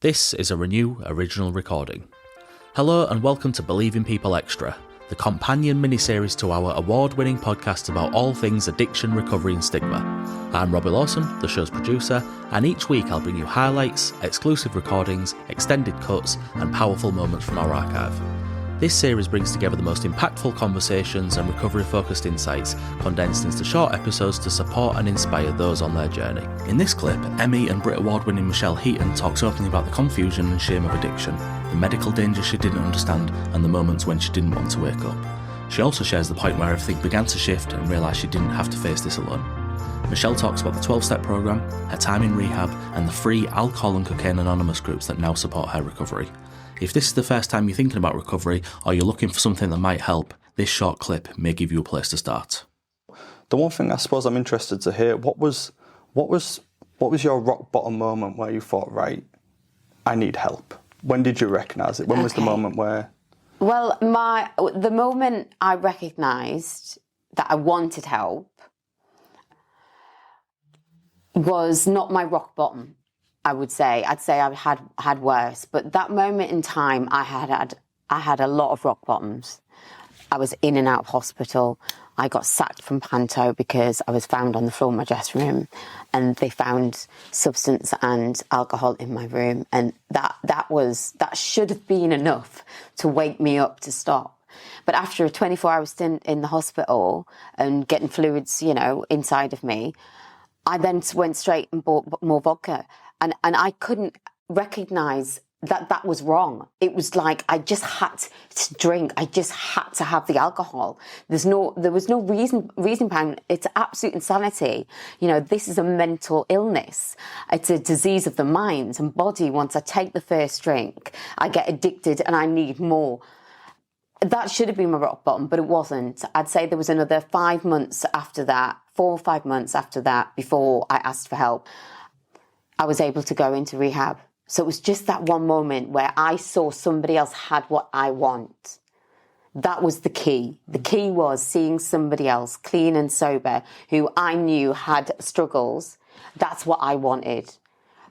This is a Renew original recording. Hello and welcome to Believe in People Extra, the companion miniseries to our award-winning podcast about all things addiction, recovery and stigma. I'm Robbie Lawson, the show's producer, and each week I'll bring you highlights, exclusive recordings, extended cuts and powerful moments from our archive. This series brings together the most impactful conversations and recovery-focused insights, condensed into short episodes to support and inspire those on their journey. In this clip, Emmy and Brit Award-winning Michelle Heaton talks openly about the confusion and shame of addiction, the medical dangers she didn't understand, and the moments when she didn't want to wake up. She also shares the point where everything began to shift and realised she didn't have to face this alone. Michelle talks about the 12-step programme, her time in rehab, and the free Alcohol and Cocaine Anonymous groups that now support her recovery. If this is the first time you're thinking about recovery or you're looking for something that might help, this short clip may give you a place to start. The one thing I suppose I'm interested to hear, what was your rock bottom moment where you thought, right, I need help? When did you recognise it? When was the moment where... Well, the moment I recognised that I wanted help was not my rock bottom. I'd say I had worse, but that moment in time, I had a lot of rock bottoms. I was in and out of hospital. I got sacked from Panto because I was found on the floor of my dressing room, and they found substance and alcohol in my room, and that should have been enough to wake me up to stop. But after a 24-hour stint in the hospital and getting fluids, inside of me, I then went straight and bought more vodka. And I couldn't recognise that was wrong. It was like I just had to drink. I just had to have the alcohol. There was no reason behind it. It's absolute insanity. This is a mental illness. It's a disease of the mind and body. Once I take the first drink, I get addicted and I need more. That should have been my rock bottom, but it wasn't. I'd say there was another 5 months after that, 4 or 5 months after that, before I asked for help. I was able to go into rehab. So it was just that one moment where I saw somebody else had what I want. That was the key. The key was seeing somebody else clean and sober who I knew had struggles. That's what I wanted.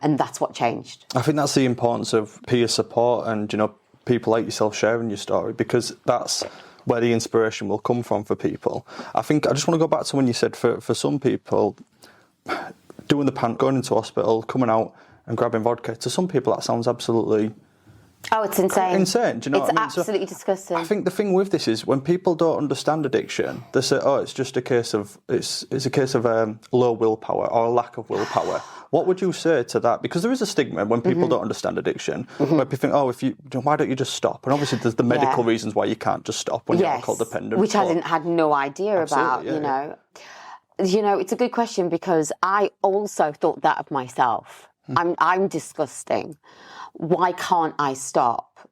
And that's what changed. I think that's the importance of peer support and, people like yourself sharing your story, because that's where the inspiration will come from for people. I just want to go back to when you said for some people, doing the pant, going into hospital, coming out and grabbing vodka, to some people that sounds absolutely... Oh, it's insane. Insane, do you know what I mean? It's absolutely disgusting. I think the thing with this is when people don't understand addiction, they say, it's just a case of, it's a case of low willpower or a lack of willpower. What would you say to that? Because there is a stigma when people don't understand addiction, where people think, why don't you just stop? And obviously there's the medical reasons why you can't just stop when you're alcohol dependent. Which I had no idea about, it's a good question, because I also thought that of myself. I'm disgusting. Why can't I stop?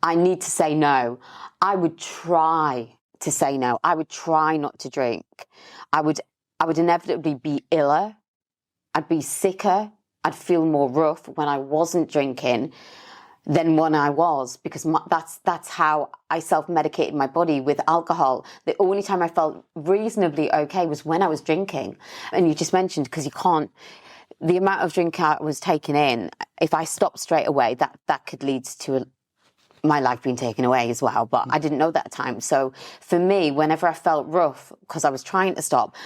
I need to say no. I would try to say no. I would try not to drink. I would inevitably be iller. I'd be sicker. I'd feel more rough when I wasn't drinking than when I was, because that's how I self-medicated my body with alcohol. The only time I felt reasonably okay was when I was drinking. And you just mentioned, because you can't, the amount of drink I was taking in, if I stopped straight away, that could lead to my life being taken away as well. But I didn't know that at the time. So for me, whenever I felt rough, because I was trying to stop,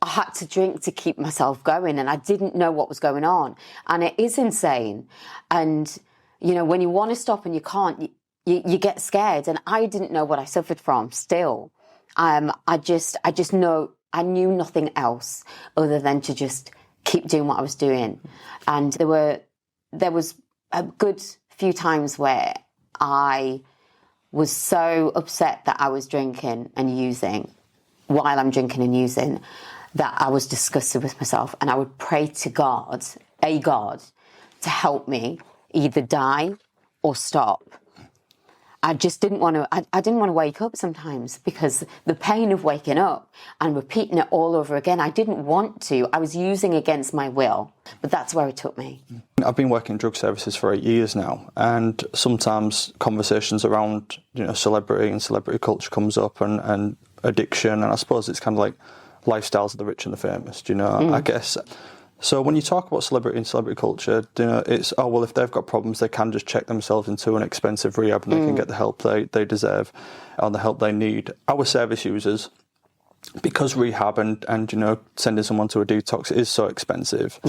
I had to drink to keep myself going, and I didn't know what was going on. And it is insane. And when you want to stop and you can't, you get scared. And I didn't know what I suffered from still. I just know I knew nothing else other than to just keep doing what I was doing. And there was a good few times where I was so upset that I was drinking and using, while I'm drinking and using, that I was disgusted with myself. And I would pray to God, to help me either die or stop. I just didn't want to, I didn't want to wake up sometimes, because the pain of waking up and repeating it all over again, I didn't want to. I was using against my will, but that's where it took me. I've been working in drug services for 8 years now, and sometimes conversations around, celebrity and celebrity culture comes up, and addiction, and I suppose it's kind of like lifestyles of the rich and the famous, I guess So when you talk about celebrity and celebrity culture, it's, oh, well, if they've got problems, they can just check themselves into an expensive rehab and they can get the help they deserve or the help they need. Our service users, because rehab and sending someone to a detox is so expensive,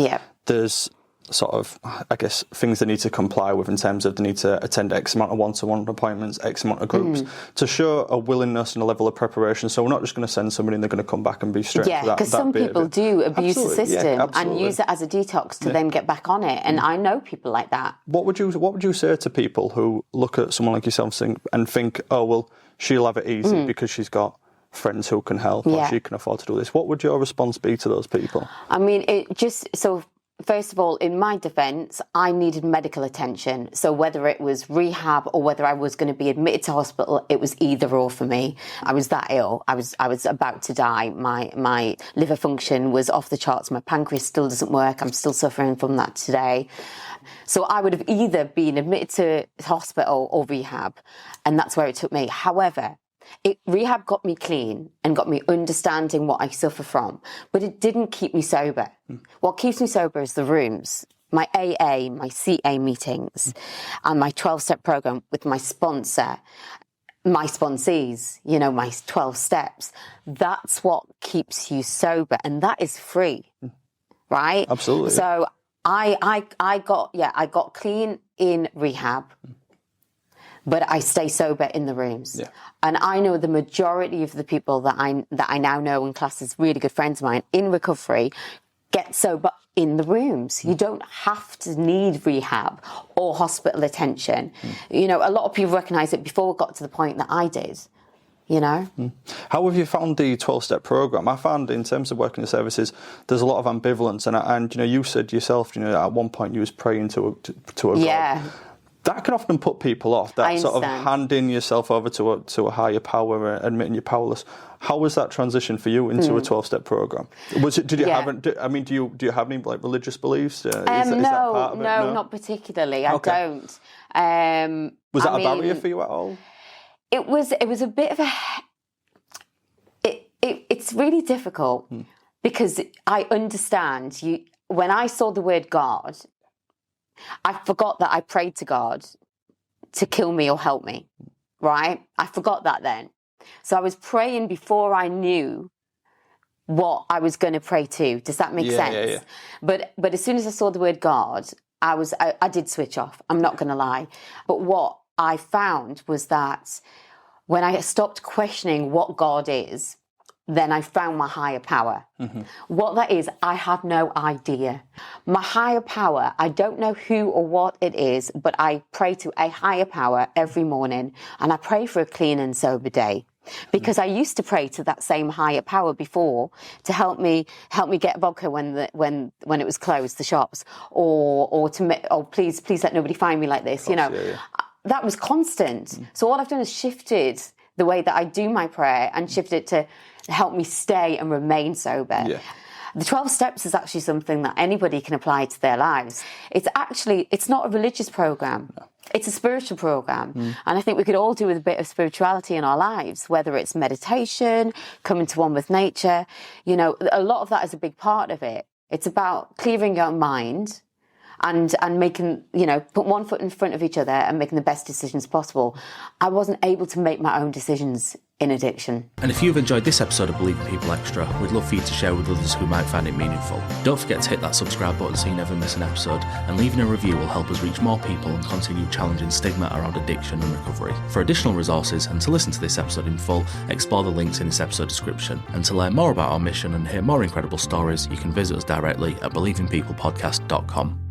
there's sort of, I guess, things they need to comply with in terms of they need to attend X amount of one-to-one appointments, X amount of groups, to show a willingness and a level of preparation. So we're not just going to send somebody and they're going to come back and be straight to that. Yeah, because some people do abuse the system and use it as a detox to then get back on it. And I know people like that. What would you say to people who look at someone like yourself and think, oh, well, she'll have it easy because she's got friends who can help or she can afford to do this? What would your response be to those people? I mean, first of all, in my defence, I needed medical attention. So whether it was rehab or whether I was going to be admitted to hospital, it was either or for me. I was that ill. I was about to die. My liver function was off the charts. My pancreas still doesn't work. I'm still suffering from that today. So I would have either been admitted to hospital or rehab, and that's where it took me. However, rehab got me clean and got me understanding what I suffer from, but it didn't keep me sober. What keeps me sober is the rooms, my AA, my CA meetings, and my 12-step program with my sponsor, my sponsees, my 12 steps. That's what keeps you sober, and that is free, right? Absolutely. So I got clean in rehab. But I stay sober in the rooms. Yeah. And I know the majority of the people that I now know and class as really good friends of mine in recovery get sober in the rooms. You don't have to need rehab or hospital attention. A lot of people recognise it before we got to the point that I did. How have you found the 12-step program? I found in terms of working in services, there's a lot of ambivalence. And you said yourself, at one point you was praying to a God. That can often put people off, that sort of handing yourself over to a higher power, admitting you're powerless. How was that transition for you into a 12-step program? Did you have? Do you have any religious beliefs? Is that part of it? No, not particularly. I don't. Was that a barrier for you at all? It was a bit of a. It's really difficult because I understand you. When I saw the word God, I forgot that I prayed to God to kill me or help me, right? I forgot that then. So I was praying before I knew what I was going to pray to. Does that make sense? Yeah. But as soon as I saw the word God, I did switch off. I'm not going to lie. But what I found was that when I stopped questioning what God is, then I found my higher power. What that is, I have no idea. My higher power, I don't know who or what it is, but I pray to a higher power every morning, and I pray for a clean and sober day. Because I used to pray to that same higher power before to help me get vodka when it was closed, the shops, or please let nobody find me like this. That was constant. So all I've done is shifted the way that I do my prayer and shifted it to help me stay and remain sober. Yeah. The 12 steps is actually something that anybody can apply to their lives. It's not a religious program. No. It's a spiritual program. And I think we could all do with a bit of spirituality in our lives, whether it's meditation, coming to one with nature. A lot of that is a big part of it. It's about clearing your mind and making, put one foot in front of each other and making the best decisions possible. I wasn't able to make my own decisions in addiction. And if you've enjoyed this episode of Believing People Extra, we'd love for you to share with others who might find it meaningful. Don't forget to hit that subscribe button so you never miss an episode, and leaving a review will help us reach more people and continue challenging stigma around addiction and recovery. For additional resources and to listen to this episode in full, explore the links in this episode description. And to learn more about our mission and hear more incredible stories, you can visit us directly at believingpeoplepodcast.com.